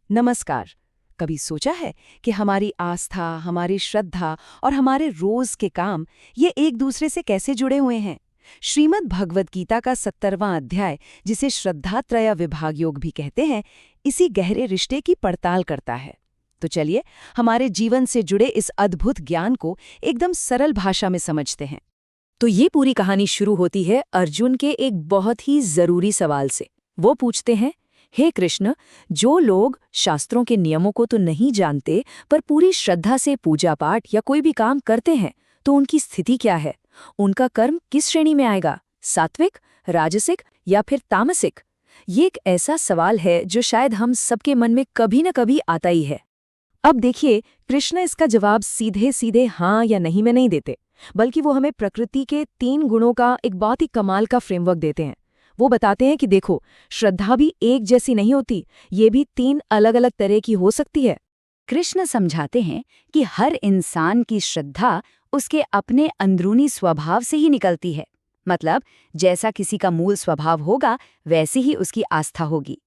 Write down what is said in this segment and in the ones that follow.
नमस्कार। कभी सोचा है कि हमारी आस्था, हमारी श्रद्धा और हमारे रोज के काम ये एक दूसरे से कैसे जुड़े हुए हैं? श्रीमद् भगवद गीता का 70वां अध्याय, जिसे श्रद्धात्रय विभाग योग भी कहते हैं, इसी गहरे रिश्ते की पड़ताल करता है। तो चलिए हमारे जीवन से जुड़े इस अद्भुत ज्ञान को एकदम सरल भाषा में समझते हैं। तो ये पूरी कहानी शुरू होती है अर्जुन के एक बहुत ही जरूरी सवाल से। वो पूछते हैं, हे कृष्ण, जो लोग शास्त्रों के नियमों को तो नहीं जानते पर पूरी श्रद्धा से पूजा पाठ या कोई भी काम करते हैं, तो उनकी स्थिति क्या है? उनका कर्म किस श्रेणी में आएगा? सात्विक, राजसिक या फिर तामसिक? ये एक ऐसा सवाल है जो शायद हम सबके मन में कभी न कभी आता ही है। अब देखिए, कृष्ण इसका जवाब सीधे सीधे हाँ या नहीं में नहीं देते, बल्कि वो हमें प्रकृति के 3 गुणों का एक बहुत ही कमाल का फ्रेमवर्क देते हैं। वो बताते हैं कि देखो, श्रद्धा भी एक जैसी नहीं होती, ये भी 3 अलग अलग तरह की हो सकती है। कृष्ण समझाते हैं कि हर इंसान की श्रद्धा उसके अपने अंदरूनी स्वभाव से ही निकलती है। मतलब जैसा किसी का मूल स्वभाव होगा वैसी ही उसकी आस्था होगी।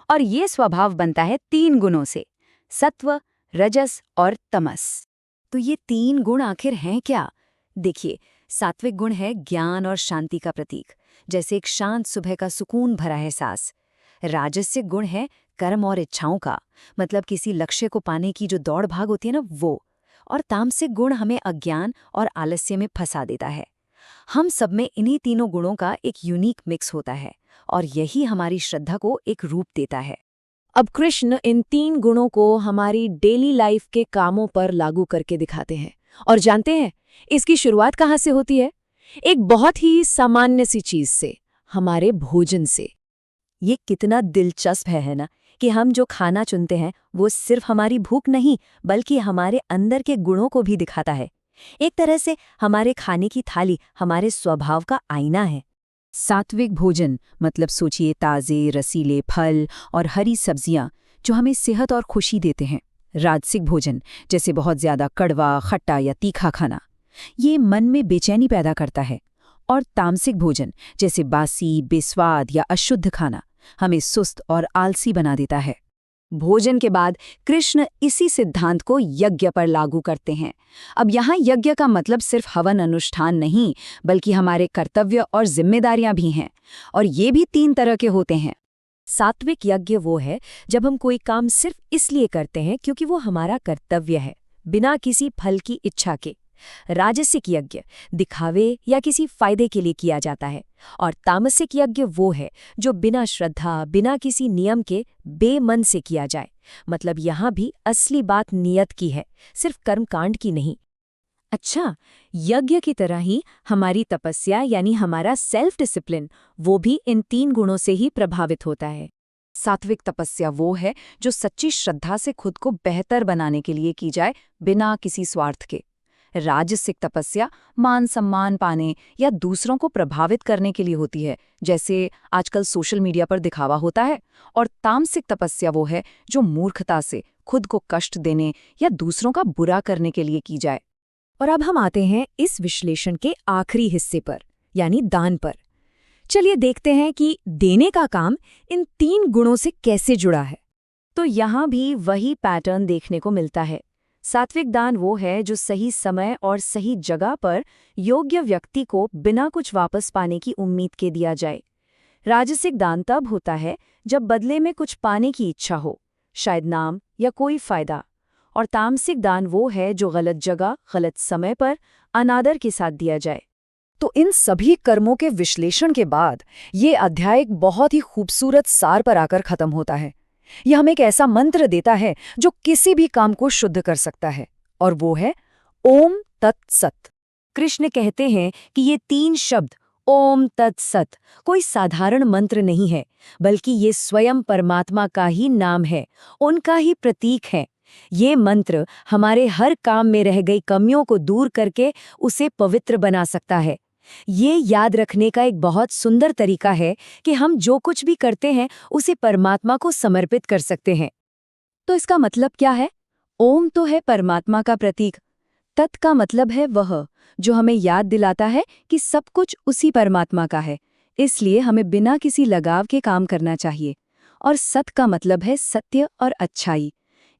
और ये स्वभाव बनता है 3 गुणों से, सत्व, रजस और तमस। तो ये 3 गुण आखिर हैं क्या? देखिए, सात्विक गुण है ज्ञान और शांति का प्रतीक, जैसे एक शांत सुबह का सुकून भरा एहसास। राजसिक गुण है कर्म और इच्छाओं का, मतलब किसी लक्ष्य को पाने की जो दौड़ भाग होती है ना, वो। और तामसिक गुण हमें अज्ञान और आलस्य में फंसा देता है। हम सब में इन्हीं तीनों गुणों का एक यूनिक मिक्स होता है और यही हमारी श्रद्धा को एक रूप देता है। अब कृष्ण इन 3 गुणों को हमारी डेली लाइफ के कामों पर लागू करके दिखाते हैं। और जानते हैं इसकी शुरुआत कहाँ से होती है? एक बहुत ही सामान्य सी चीज से, हमारे भोजन से। ये कितना दिलचस्प है ना, कि हम जो खाना चुनते हैं वो सिर्फ हमारी भूख नहीं बल्कि हमारे अंदर के गुणों को भी दिखाता है। एक तरह से हमारे खाने की थाली हमारे स्वभाव का आईना है। सात्विक भोजन मतलब सोचिए ताज़े रसीले फल और हरी सब्जियां जो हमें सेहत और खुशी देते हैं। राजसिक भोजन जैसे बहुत ज्यादा कड़वा, खट्टा या तीखा खाना, ये मन में बेचैनी पैदा करता है। और तामसिक भोजन जैसे बासी, बेस्वाद या अशुद्ध खाना हमें सुस्त और आलसी बना देता है। भोजन के बाद कृष्ण इसी सिद्धांत को यज्ञ पर लागू करते हैं। अब यहाँ यज्ञ का मतलब सिर्फ हवन अनुष्ठान नहीं, बल्कि हमारे कर्तव्य और जिम्मेदारियां भी हैं। और ये भी 3 तरह के होते हैं। सात्विक यज्ञ वो है जब हम कोई काम सिर्फ इसलिए करते हैं क्योंकि वो हमारा कर्तव्य है, बिना किसी फल की इच्छा के। राजसिक यज्ञ दिखावे या किसी फायदे के लिए किया जाता है। और तामसिक यज्ञ वो है जो बिना श्रद्धा, बिना किसी नियम के बेमन से किया जाए। मतलब यहाँ भी असली बात नियत की है, सिर्फ कर्मकांड की नहीं। अच्छा, यज्ञ की तरह ही हमारी तपस्या यानी हमारा सेल्फ डिसिप्लिन, वो भी इन 3 गुणों से ही प्रभावित होता है। सात्विक तपस्या वो है जो सच्ची श्रद्धा से खुद को बेहतर बनाने के लिए की जाए, बिना किसी स्वार्थ के। राजसिक तपस्या मान सम्मान पाने या दूसरों को प्रभावित करने के लिए होती है, जैसे आजकल सोशल मीडिया पर दिखावा होता है। और तामसिक तपस्या वो है जो मूर्खता से खुद को कष्ट देने या दूसरों का बुरा करने के लिए की जाए। और अब हम आते हैं इस विश्लेषण के आखिरी हिस्से पर, यानी दान पर। चलिए देखते हैं कि देने का काम इन 3 गुणों से कैसे जुड़ा है। तो यहाँ भी वही पैटर्न देखने को मिलता है। सात्विक दान वो है जो सही समय और सही जगह पर योग्य व्यक्ति को बिना कुछ वापस पाने की उम्मीद के दिया जाए। राजसिक दान तब होता है जब बदले में कुछ पाने की इच्छा हो, शायद नाम या कोई फायदा। और तामसिक दान वो है जो गलत जगह, गलत समय पर अनादर के साथ दिया जाए। तो इन सभी कर्मों के विश्लेषण के बाद ये अध्याय एक बहुत ही खूबसूरत सार पर आकर खत्म होता है। यह हमें एक ऐसा मंत्र देता है जो किसी भी काम को शुद्ध कर सकता है, और वो है ओम तत्सत। कृष्ण कहते हैं कि ये 3 शब्द ओम तत्सत कोई साधारण मंत्र नहीं है, बल्कि ये स्वयं परमात्मा का ही नाम है, उनका ही प्रतीक है। ये मंत्र हमारे हर काम में रह गई कमियों को दूर करके उसे पवित्र बना सकता है। ये याद रखने का एक बहुत सुंदर तरीका है कि हम जो कुछ भी करते हैं उसे परमात्मा को समर्पित कर सकते हैं। तो इसका मतलब क्या है? ओम तो है परमात्मा का प्रतीक, तत् का मतलब है वह जो हमें याद दिलाता है कि सब कुछ उसी परमात्मा का है, इसलिए हमें बिना किसी लगाव के काम करना चाहिए। और सत का मतलब है सत्य और अच्छाई।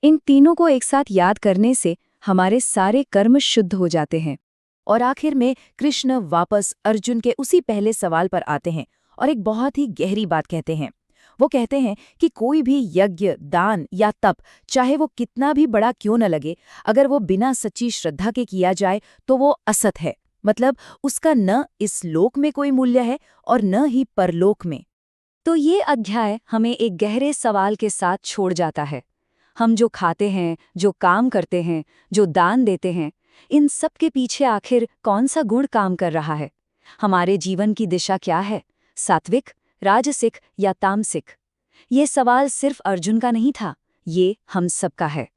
इन तीनों को एक साथ याद करने से हमारे सारे कर्म शुद्ध हो जाते हैं। और आखिर में कृष्ण वापस अर्जुन के उसी पहले सवाल पर आते हैं और एक बहुत ही गहरी बात कहते हैं। वो कहते हैं कि कोई भी यज्ञ, दान या तप, चाहे वो कितना भी बड़ा क्यों न लगे, अगर वो बिना सच्ची श्रद्धा के किया जाए तो वो असत है। मतलब उसका न इस लोक में कोई मूल्य है और न ही परलोक में। तो ये अध्याय हमें एक गहरे सवाल के साथ छोड़ जाता है। हम जो खाते हैं, जो काम करते हैं, जो दान देते हैं, इन सब के पीछे आखिर कौन सा गुण काम कर रहा है? हमारे जीवन की दिशा क्या है? सात्विक, राजसिक या तामसिक? ये सवाल सिर्फ अर्जुन का नहीं था, ये हम सबका है।